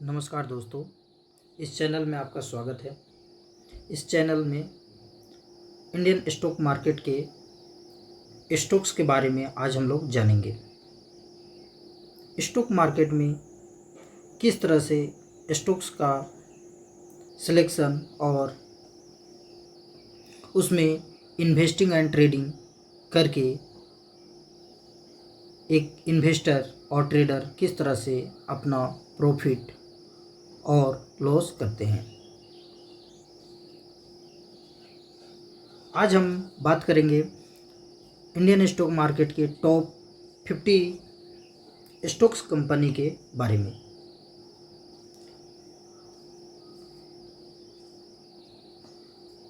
नमस्कार दोस्तों, इस चैनल में आपका स्वागत है। इस चैनल में इंडियन स्टॉक मार्केट के स्टॉक्स के बारे में आज हम लोग जानेंगे। स्टॉक मार्केट में किस तरह से स्टॉक्स का सिलेक्शन और उसमें इन्वेस्टिंग एंड ट्रेडिंग करके एक इन्वेस्टर और ट्रेडर किस तरह से अपना प्रॉफिट और लॉस करते हैं। आज हम बात करेंगे इंडियन स्टॉक मार्केट के टॉप 50 स्टॉक्स कंपनी के बारे में।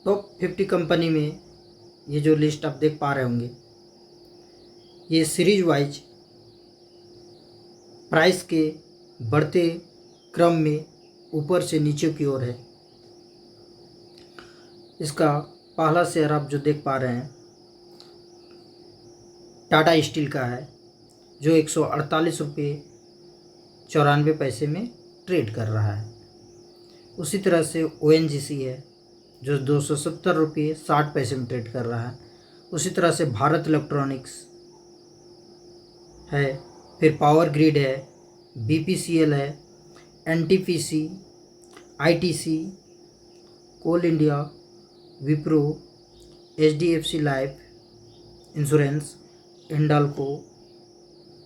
टॉप 50 कंपनी में ये जो लिस्ट आप देख पा रहे होंगे, ये सीरीज वाइज प्राइस के बढ़ते क्रम में ऊपर से नीचे की ओर है। इसका पहला शेयर आप जो देख पा रहे हैं टाटा स्टील का है, जो 148 रुपये 94 पैसे में ट्रेड कर रहा है। उसी तरह से ONGC है, जो 270 रुपये 60 पैसे में ट्रेड कर रहा है। उसी तरह से भारत इलेक्ट्रॉनिक्स है, फिर पावर ग्रिड है, BPCL है, NTPC, ITC, Coal India, Wipro, HDFC Life Insurance, Hindalco,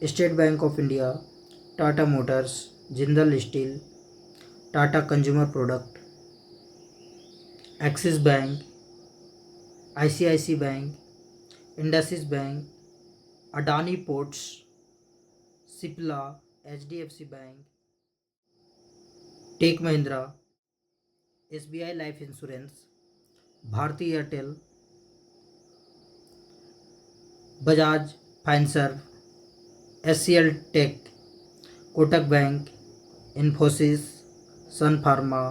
State Bank of India, Tata Motors, Jindal Steel, Tata Consumer Product, Axis Bank, ICICI Bank, IndusInd Bank, Adani Ports, Cipla, HDFC Bank, Tech Mahindra, SBI Life Insurance, Bharti Airtel, Bajaj Finserv, SCL Tech, Kotak Bank, Infosys, Sun Pharma,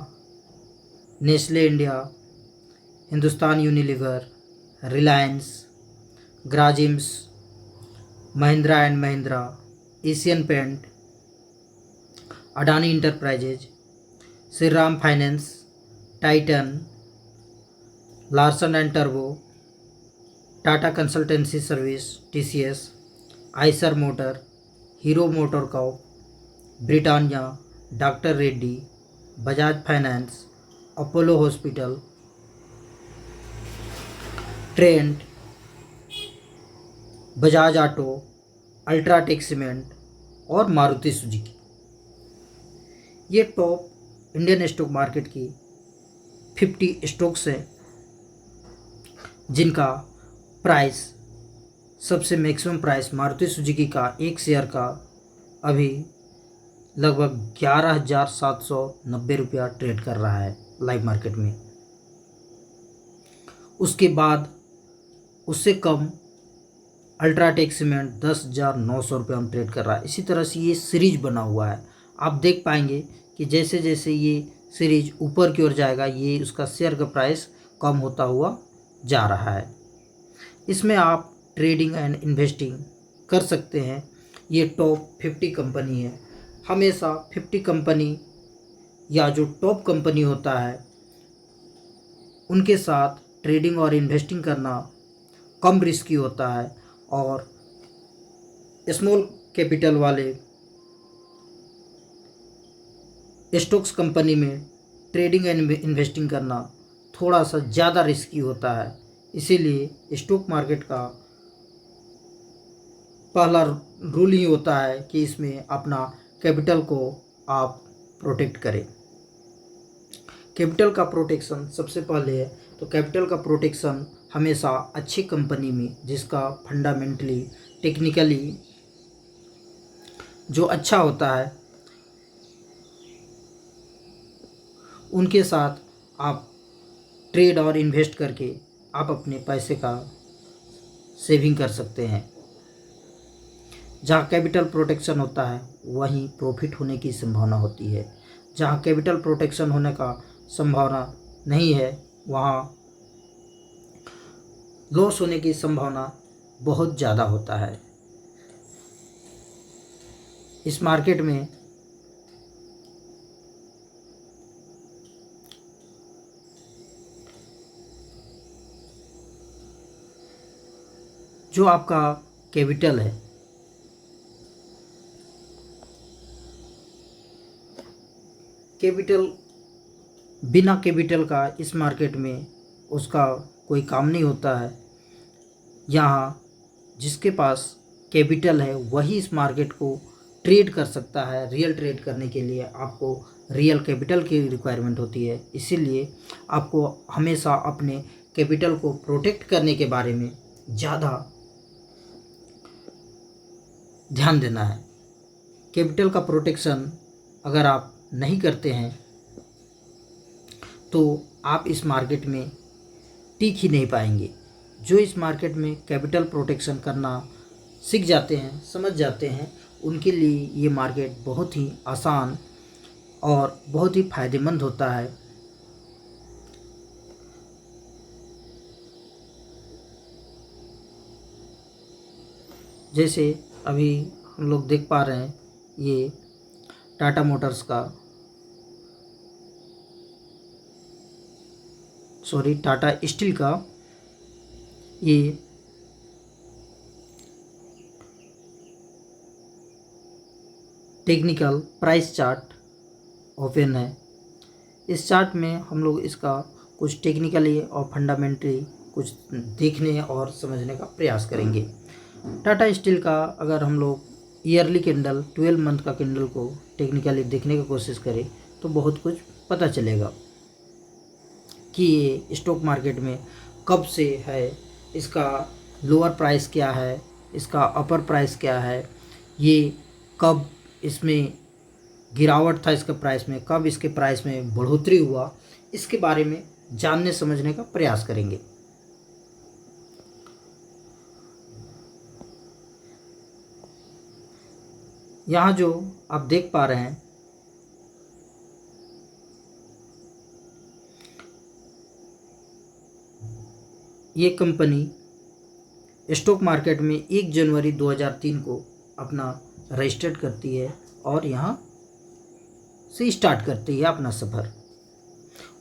Nestle India, Hindustan Unilever, Reliance, Grasim, Mahindra and Mahindra, Asian Paint, Adani Enterprises, Shriram finance, Titan, Larsen and turbo, Tata consultancy service TCS, Eicher motor, hero motor Corp, Britannia, doctor Reddy, Bajaj finance, Apollo hospital, Trent, Bajaj auto, UltraTech cement और Maruti Suzuki. ये top Indian stock market की 50 stocks हैं, जिनका price सबसे maximum price Maruti Suzuki का एक share का अभी लगभग 11,790 रुपया ट्रेड कर रहा है लाइव मार्केट में। उसके बाद उससे कम अल्ट्राटेक सीमेंट 10,900 रुपये में ट्रेड कर रहा है। इसी तरह से ये सीरीज बना हुआ है। आप देख पाएंगे कि जैसे जैसे ये सीरीज ऊपर की ओर जाएगा, ये उसका शेयर का प्राइस कम होता हुआ जा रहा है। इसमें आप ट्रेडिंग एंड इन्वेस्टिंग कर सकते हैं। ये टॉप 50 कंपनी है। हमेशा 50 कंपनी या जो टॉप कंपनी होता है, उनके साथ ट्रेडिंग और इन्वेस्टिंग करना कम रिस्की होता है, और स्मॉल कैपिटल वाले स्टॉक्स कंपनी में ट्रेडिंग एंड इन्वेस्टिंग करना थोड़ा सा ज़्यादा रिस्की होता है। इसीलिए स्टॉक मार्केट का पहला रूल ही होता है कि इसमें अपना कैपिटल को आप प्रोटेक्ट करें। कैपिटल का प्रोटेक्शन सबसे पहले है, तो कैपिटल का प्रोटेक्शन हमेशा अच्छी कंपनी में, जिसका फंडामेंटली टेक्निकली जो अच्छा होता है, उनके साथ आप ट्रेड और इन्वेस्ट करके आप अपने पैसे का सेविंग कर सकते हैं। जहाँ कैपिटल प्रोटेक्शन होता है वहीं प्रॉफिट होने की संभावना होती है। जहाँ कैपिटल प्रोटेक्शन होने का संभावना नहीं है, वहाँ लॉस होने की संभावना बहुत ज़्यादा होता है। इस मार्केट में जो आपका कैपिटल है, कैपिटल, बिना कैपिटल का इस मार्केट में उसका कोई काम नहीं होता है। यहाँ जिसके पास कैपिटल है वही इस मार्केट को ट्रेड कर सकता है। रियल ट्रेड करने के लिए आपको रियल कैपिटल की रिक्वायरमेंट होती है, इसीलिए आपको हमेशा अपने कैपिटल को प्रोटेक्ट करने के बारे में ज़्यादा ध्यान देना है। कैपिटल का प्रोटेक्शन अगर आप नहीं करते हैं तो आप इस मार्केट में टिक ही नहीं पाएंगे। जो इस मार्केट में कैपिटल प्रोटेक्शन करना सीख जाते हैं, समझ जाते हैं, उनके लिए ये मार्केट बहुत ही आसान और बहुत ही फायदेमंद होता है। जैसे अभी हम लोग देख पा रहे हैं ये टाटा मोटर्स का, टाटा स्टील का ये टेक्निकल प्राइस चार्ट ओपन है। इस चार्ट में हम लोग इसका कुछ टेक्निकली और फंडामेंटली कुछ देखने और समझने का प्रयास करेंगे। टाटा स्टील का अगर हम लोग ईयरली कैंडल 12 मंथ का कैंडल को टेक्निकली देखने की कोशिश करें तो बहुत कुछ पता चलेगा कि ये स्टॉक मार्केट में कब से है, इसका लोअर प्राइस क्या है, इसका अपर प्राइस क्या है, ये कब इसमें गिरावट था इसके प्राइस में, कब इसके प्राइस में बढ़ोतरी हुआ, इसके बारे में जानने समझने का प्रयास करेंगे। यहाँ जो आप देख पा रहे हैं ये कंपनी स्टॉक मार्केट में 1 जनवरी 2003 को अपना रजिस्टर्ड करती है और यहाँ से स्टार्ट करती है अपना सफ़र।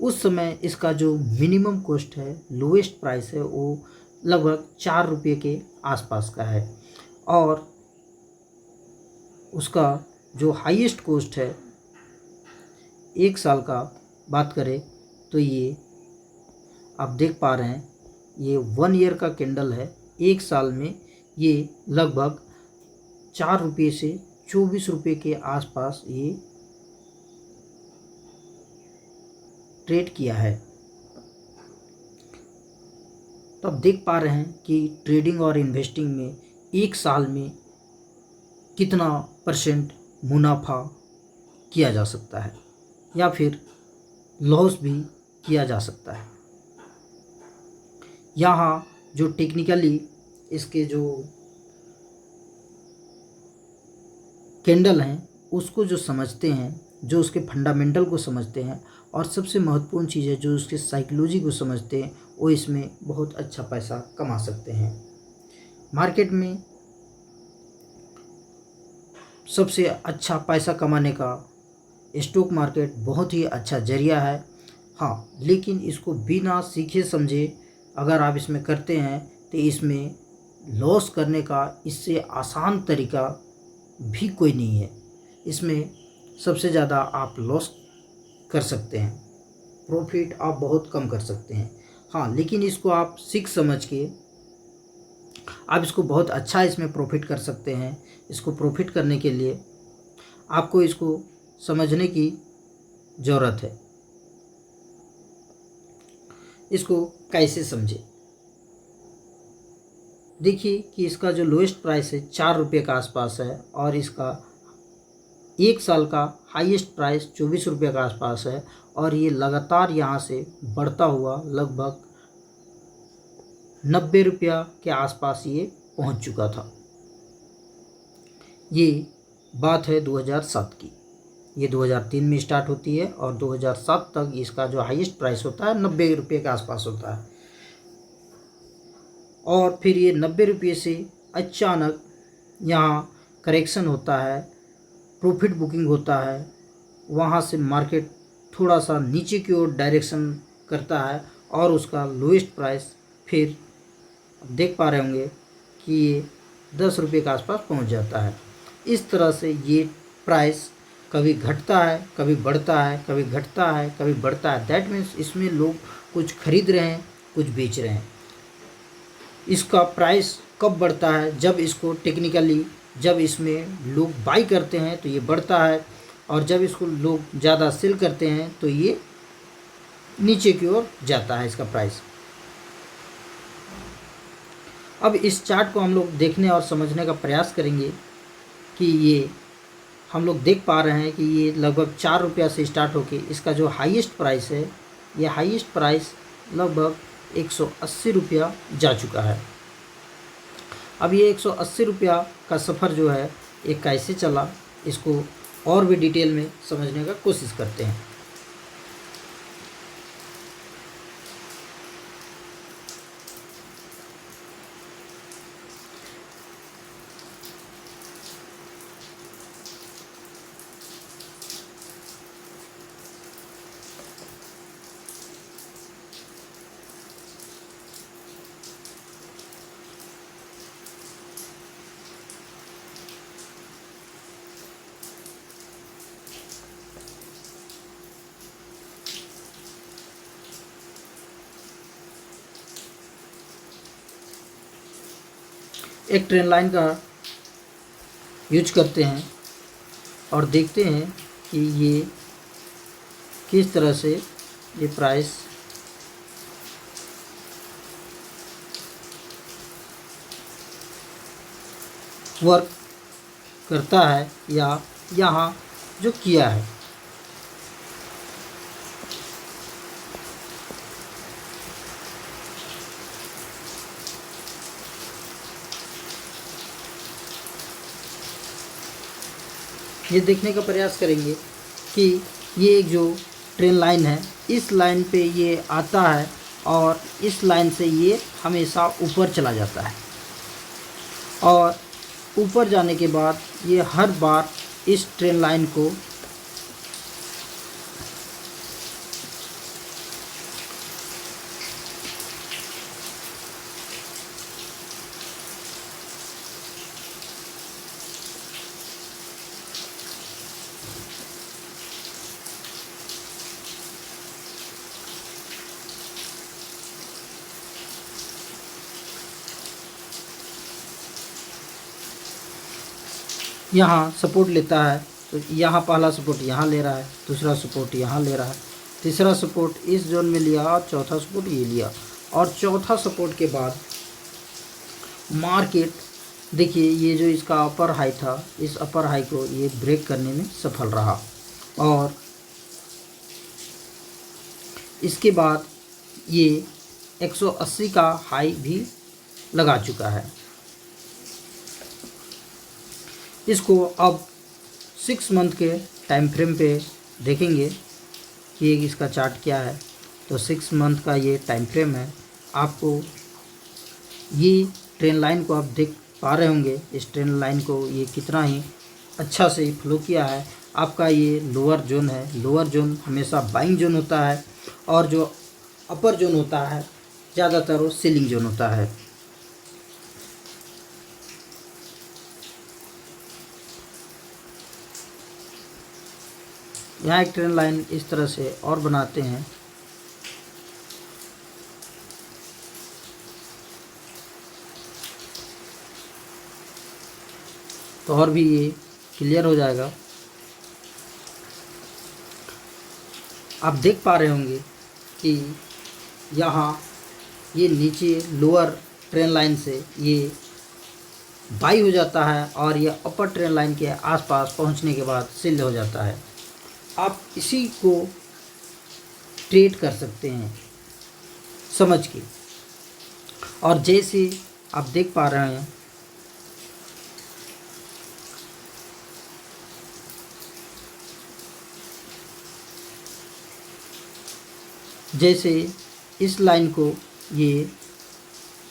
उस समय इसका जो मिनिमम कॉस्ट है, लोएस्ट प्राइस है, वो लगभग 4 रुपये के आसपास का है और उसका जो हाईएस्ट कॉस्ट है 1 साल का बात करें तो ये आप देख पा रहे हैं ये 1 ईयर का कैंडल है। 1 साल में ये लगभग 4 रुपये से 24 रुपये के आसपास ये ट्रेड किया है। तो आप देख पा रहे हैं कि ट्रेडिंग और इन्वेस्टिंग में 1 साल में कितना % मुनाफा किया जा सकता है या फिर लॉस भी किया जा सकता है। यहाँ जो टेक्निकली इसके जो कैंडल हैं उसको जो समझते हैं, जो उसके फंडामेंटल को समझते हैं और सबसे महत्वपूर्ण चीज़ है जो उसके साइकोलॉजी को समझते हैं, वो इसमें बहुत अच्छा पैसा कमा सकते हैं। मार्केट में सबसे अच्छा पैसा कमाने का स्टॉक मार्केट बहुत ही अच्छा जरिया है। हाँ, लेकिन इसको बिना सीखे समझे अगर आप इसमें करते हैं तो इसमें लॉस करने का इससे आसान तरीका भी कोई नहीं है। इसमें सबसे ज़्यादा आप लॉस कर सकते हैं, प्रॉफिट आप बहुत कम कर सकते हैं। हाँ, लेकिन इसको आप सीख समझ के आप इसको बहुत अच्छा इसमें प्रॉफिट कर सकते हैं। इसको प्रॉफिट करने के लिए आपको इसको समझने की ज़रूरत है। इसको कैसे समझे? देखिए कि इसका जो लोएस्ट प्राइस है 4 रुपये के आसपास है और इसका 1 साल का हाईएस्ट प्राइस 24 रुपये के आसपास है और ये लगातार यहाँ से बढ़ता हुआ लगभग 90 रुपया के आसपास ये पहुँच चुका था। ये बात है 2007 की। ये 2003 में स्टार्ट होती है और 2007 तक इसका जो हाईएस्ट प्राइस होता है 90 रुपये के आसपास होता है और फिर ये 90 रुपये से अचानक यहाँ करेक्शन होता है, प्रॉफिट बुकिंग होता है, वहाँ से मार्केट थोड़ा सा नीचे की ओर डायरेक्शन करता है और उसका लोएस्ट प्राइस फिर देख पा रहे होंगे कि ये 10 रुपये के आसपास पहुंच जाता है। इस तरह से ये प्राइस कभी घटता है, कभी बढ़ता है, कभी घटता है, कभी बढ़ता है। दैट मीन्स इसमें लोग कुछ खरीद रहे हैं, कुछ बेच रहे हैं। इसका प्राइस कब बढ़ता है? जब इसको टेक्निकली, जब इसमें लोग बाई करते हैं तो ये बढ़ता है, और जब इसको लोग ज़्यादा सेल करते हैं तो ये नीचे की ओर जाता है इसका प्राइस। अब इस चार्ट को हम लोग देखने और समझने का प्रयास करेंगे कि ये हम लोग देख पा रहे हैं कि ये लगभग 4 रुपया से स्टार्ट होके इसका जो हाईएस्ट प्राइस है, ये हाईएस्ट प्राइस लगभग 180 रुपया जा चुका है। अब ये 180 रुपया का सफ़र जो है ये कैसे चला, इसको और भी डिटेल में समझने का कोशिश करते हैं। एक ट्रेन लाइन का यूज करते हैं और देखते हैं कि ये किस तरह से ये प्राइस वर्क करता है या यहाँ जो किया है। ये देखने का प्रयास करेंगे कि ये जो ट्रेन लाइन है, इस लाइन पे ये आता है और इस लाइन से ये हमेशा ऊपर चला जाता है, और ऊपर जाने के बाद ये हर बार इस ट्रेन लाइन को यहाँ सपोर्ट लेता है। तो यहाँ पहला सपोर्ट यहाँ ले रहा है, दूसरा सपोर्ट यहाँ ले रहा है, तीसरा सपोर्ट इस जोन में लिया और चौथा सपोर्ट ये लिया, और चौथा सपोर्ट के बाद मार्केट देखिए ये जो इसका अपर हाई था, इस अपर हाई को ये ब्रेक करने में सफल रहा, और इसके बाद ये 180 का हाई भी लगा चुका है। इसको अब 6 मंथ के टाइम फ्रेम पे देखेंगे कि इसका चार्ट क्या है। तो 6 मंथ का ये टाइम फ्रेम है। आपको ये ट्रेन लाइन को आप देख पा रहे होंगे, इस ट्रेन लाइन को ये कितना ही अच्छा से फ्लो किया है। आपका ये लोअर जोन है, लोअर जोन हमेशा बाइंग जोन होता है, और जो अपर जोन होता है ज़्यादातर वो सेलिंग जोन होता है। यहाँ एक ट्रेन लाइन इस तरह से और बनाते हैं, तो और भी ये क्लियर हो जाएगा। आप देख पा रहे होंगे कि यहाँ ये नीचे लोअर ट्रेन लाइन से ये बाई हो जाता है, और ये अपर ट्रेन लाइन के आसपास पहुँचने के बाद सेल हो जाता है। आप इसी को ट्रेड कर सकते हैं समझ के, और जैसे आप देख पा रहे हैं जैसे इस लाइन को ये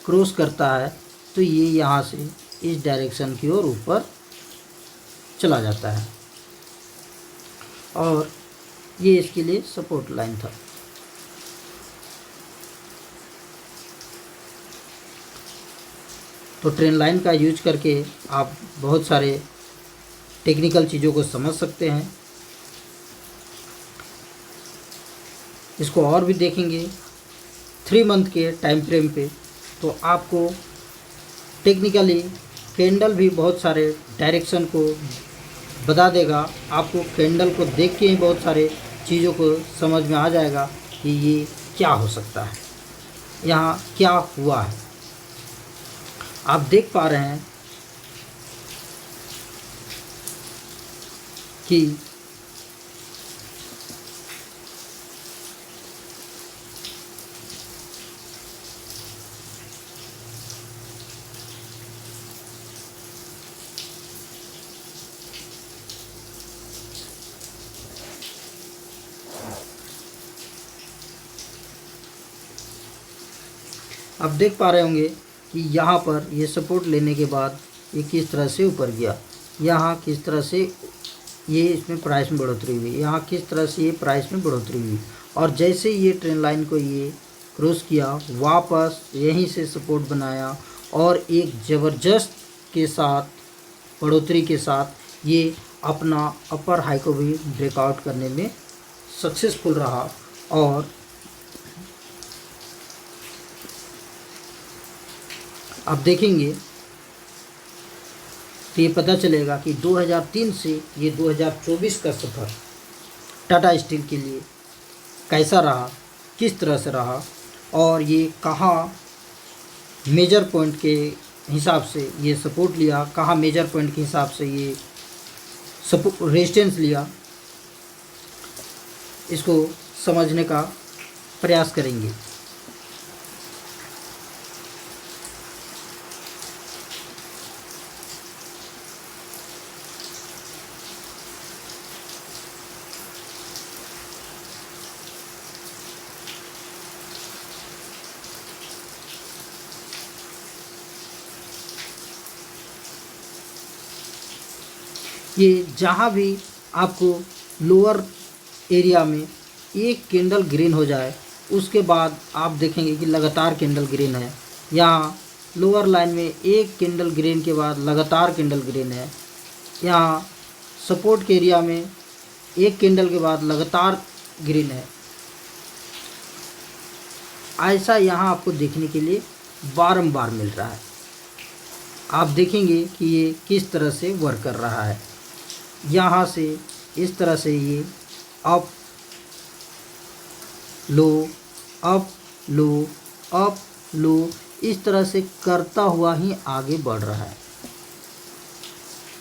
क्रॉस करता है तो ये यहाँ से इस डायरेक्शन की ओर ऊपर चला जाता है, और ये इसके लिए सपोर्ट लाइन था। तो ट्रेन लाइन का यूज करके आप बहुत सारे टेक्निकल चीज़ों को समझ सकते हैं। इसको और भी देखेंगे 3 मंथ के टाइम फ्रेम पे, तो आपको टेक्निकली कैंडल भी बहुत सारे डायरेक्शन को बता देगा। आपको कैंडल को देख के ही बहुत सारे चीज़ों को समझ में आ जाएगा कि ये क्या हो सकता है, यहाँ क्या हुआ है। आप देख पा रहे हैं कि आप देख पा रहे होंगे कि यहाँ पर ये सपोर्ट लेने के बाद ये किस तरह से ऊपर गया, यहाँ किस तरह से ये इसमें प्राइस में बढ़ोतरी हुई, यहाँ किस तरह से ये प्राइस में बढ़ोतरी हुई, और जैसे ये ट्रेंड लाइन को ये क्रॉस किया वापस यहीं से सपोर्ट बनाया और एक ज़बरदस्त के साथ बढ़ोतरी के साथ ये अपना अपर हाई को भी ब्रेकआउट करने में सक्सेसफुल रहा। और आप देखेंगे तो ये पता चलेगा कि 2003 से ये 2024 का सफ़र टाटा स्टील के लिए कैसा रहा, किस तरह से रहा, और ये कहाँ मेजर पॉइंट के हिसाब से ये सपोर्ट लिया, कहाँ मेजर पॉइंट के हिसाब से ये रेजिस्टेंस लिया, इसको समझने का प्रयास करेंगे। ये जहाँ भी आपको लोअर एरिया में एक कैंडल ग्रीन हो जाए उसके बाद आप देखेंगे कि लगातार कैंडल ग्रीन है। यहाँ लोअर लाइन में एक कैंडल ग्रीन के बाद लगातार कैंडल ग्रीन है। यहाँ सपोर्ट के एरिया में एक कैंडल के बाद लगातार ग्रीन है। ऐसा यहाँ आपको देखने के लिए बारंबार मिल रहा है। आप देखेंगे कि ये किस तरह से वर्क कर रहा है। यहाँ से इस तरह से ये अप लो अप लो अप लो इस तरह से करता हुआ ही आगे बढ़ रहा है।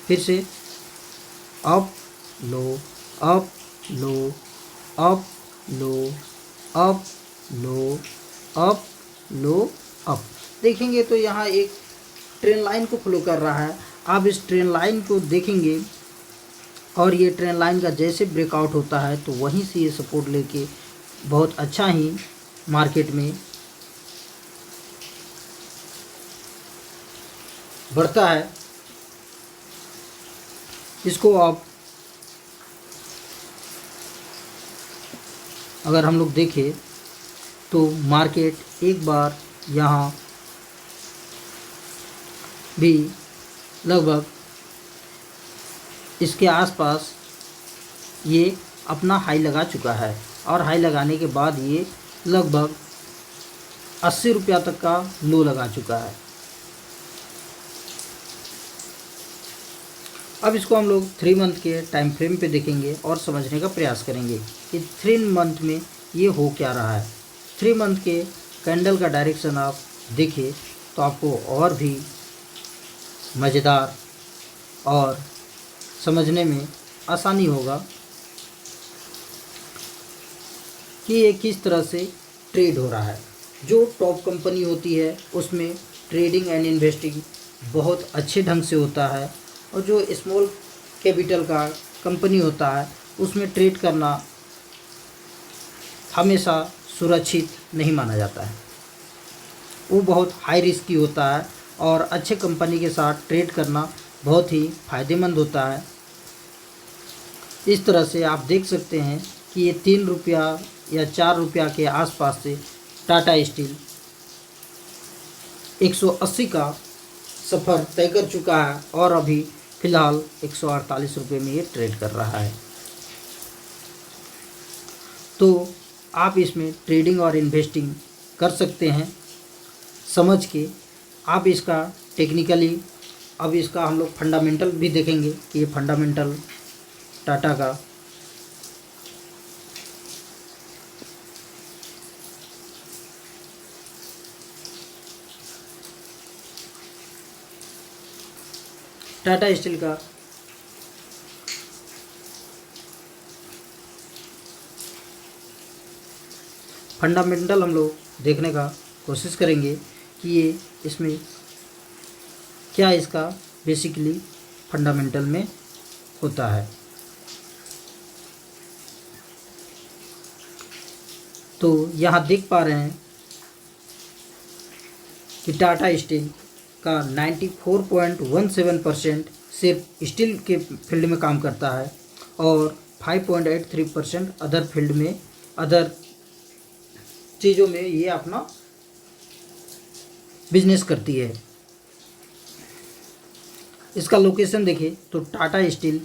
फिर से अप लो अप लो अप लो अप लो अप लो अप। देखेंगे तो यहाँ एक ट्रेन लाइन को फॉलो कर रहा है। आप इस ट्रेन लाइन को देखेंगे और ये ट्रेन लाइन का जैसे ब्रेकआउट होता है तो वहीं से ये सपोर्ट लेके बहुत अच्छा ही मार्केट में बढ़ता है। इसको आप अगर हम लोग देखें तो मार्केट एक बार यहाँ भी लगभग इसके आसपास ये अपना हाई लगा चुका है और हाई लगाने के बाद ये लगभग 80 रुपया तक का लो लगा चुका है। अब इसको हम लोग 3 मंथ के टाइम फ्रेम पे देखेंगे और समझने का प्रयास करेंगे कि 3 मंथ में ये हो क्या रहा है। 3 मंथ के कैंडल का डायरेक्शन आप देखें तो आपको और भी मज़ेदार और समझने में आसानी होगा कि ये किस तरह से ट्रेड हो रहा है। जो टॉप कंपनी होती है उसमें ट्रेडिंग एंड इन्वेस्टिंग बहुत अच्छे ढंग से होता है और जो स्मॉल कैपिटल का कंपनी होता है उसमें ट्रेड करना हमेशा सुरक्षित नहीं माना जाता है। वो बहुत हाई रिस्की होता है और अच्छे कंपनी के साथ ट्रेड करना बहुत ही फ़ायदेमंद होता है। इस तरह से आप देख सकते हैं कि ये 3 रुपया या 4 रुपया के आसपास से टाटा स्टील 180 का सफ़र तय कर चुका है और अभी फ़िलहाल 148 रुपये में ये ट्रेड कर रहा है। तो आप इसमें ट्रेडिंग और इन्वेस्टिंग कर सकते हैं समझ के। आप इसका टेक्निकली, अब इसका हम लोग फंडामेंटल भी देखेंगे कि ये फंडामेंटल टाटा का टाटा स्टील का फंडामेंटल हम लोग देखने का कोशिश करेंगे कि ये इसमें क्या इसका बेसिकली फंडामेंटल में होता है। तो यहाँ देख पा रहे हैं कि टाटा स्टील का 94.17% सिर्फ स्टील के फील्ड में काम करता है और 5.83% अदर फील्ड में, अदर चीज़ों में ये अपना बिजनेस करती है। इसका लोकेशन देखें तो टाटा स्टील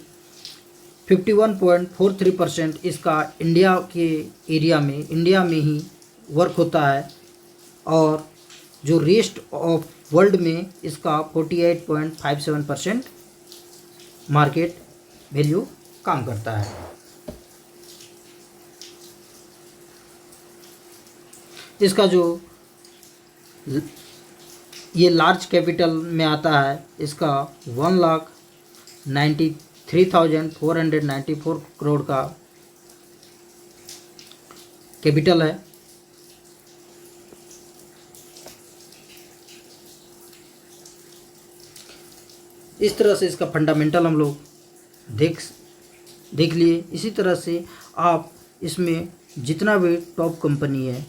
51.43% इसका इंडिया के एरिया में, इंडिया में ही वर्क होता है और जो रेस्ट ऑफ वर्ल्ड में इसका 48.57% मार्केट वैल्यू काम करता है। इसका जो ये लार्ज कैपिटल में आता है, इसका 1,93,494 करोड़ का कैपिटल है। इस तरह से इसका फंडामेंटल हम लोग देख लिए। इसी तरह से आप इसमें जितना भी टॉप कंपनी है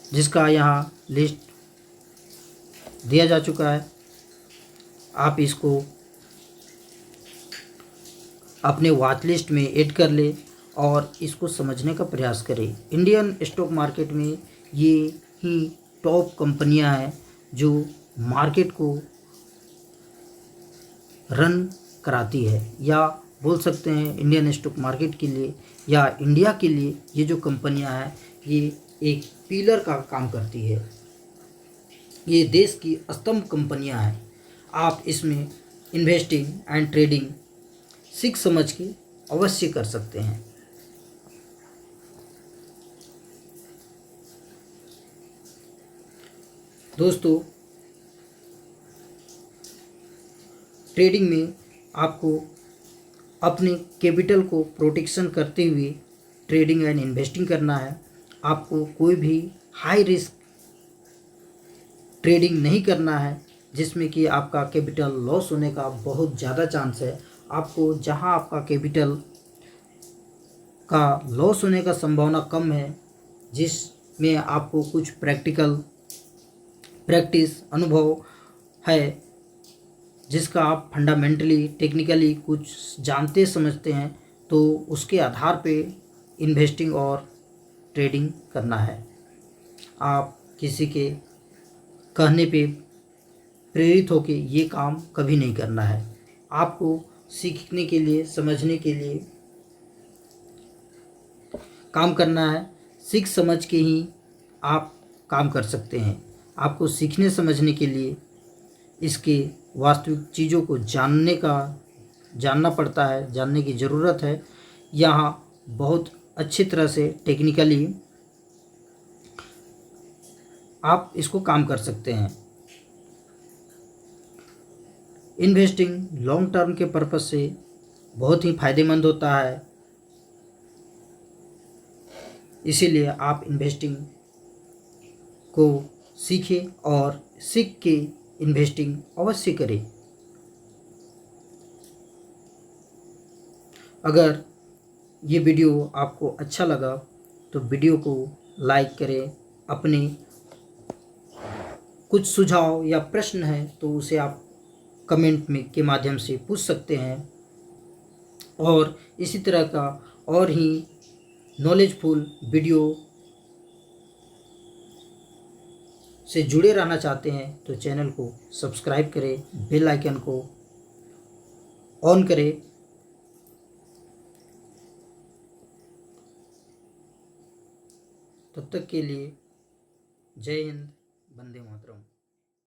जिसका यहाँ लिस्ट दिया जा चुका है, आप इसको अपने वॉच लिस्ट में ऐड कर ले और इसको समझने का प्रयास करें। इंडियन स्टॉक मार्केट में ये ही टॉप कंपनियां हैं जो मार्केट को रन कराती है, या बोल सकते हैं इंडियन स्टॉक मार्केट के लिए या इंडिया के लिए ये जो कंपनियां हैं ये एक पिलर का काम करती है। ये देश की स्तंभ कंपनियां हैं। आप इसमें इन्वेस्टिंग एंड ट्रेडिंग सीख समझ के अवश्य कर सकते हैं। दोस्तों, ट्रेडिंग में आपको अपने कैपिटल को प्रोटेक्शन करते हुए ट्रेडिंग एंड इन्वेस्टिंग करना है। आपको कोई भी हाई रिस्क ट्रेडिंग नहीं करना है जिसमें कि आपका कैपिटल लॉस होने का बहुत ज़्यादा चांस है। आपको जहां आपका कैपिटल का लॉस होने का संभावना कम है, जिसमें आपको कुछ प्रैक्टिस अनुभव है, जिसका आप फंडामेंटली टेक्निकली कुछ जानते समझते हैं, तो उसके आधार पे इन्वेस्टिंग और ट्रेडिंग करना है। आप किसी के कहने पे प्रेरित होके ये काम कभी नहीं करना है। आपको सीखने के लिए, समझने के लिए काम करना है। सीख समझ के ही आप काम कर सकते हैं। आपको सीखने समझने के लिए इसके वास्तविक चीज़ों को जानना पड़ता है, जानने की ज़रूरत है। यहाँ बहुत अच्छी तरह से टेक्निकली आप इसको काम कर सकते हैं। इन्वेस्टिंग लॉन्ग टर्म के पर्पज़ से बहुत ही फ़ायदेमंद होता है, इसीलिए आप इन्वेस्टिंग को सीखें और सीख के इन्वेस्टिंग अवश्य करें। अगर ये वीडियो आपको अच्छा लगा तो वीडियो को लाइक करें। अपने कुछ सुझाव या प्रश्न है तो उसे आप कमेंट में के माध्यम से पूछ सकते हैं और इसी तरह का और ही नॉलेजफुल वीडियो से जुड़े रहना चाहते हैं तो चैनल को सब्सक्राइब करें, बेल आइकन को ऑन करें। तब तक के लिए जय हिंद, वंदे मातरम।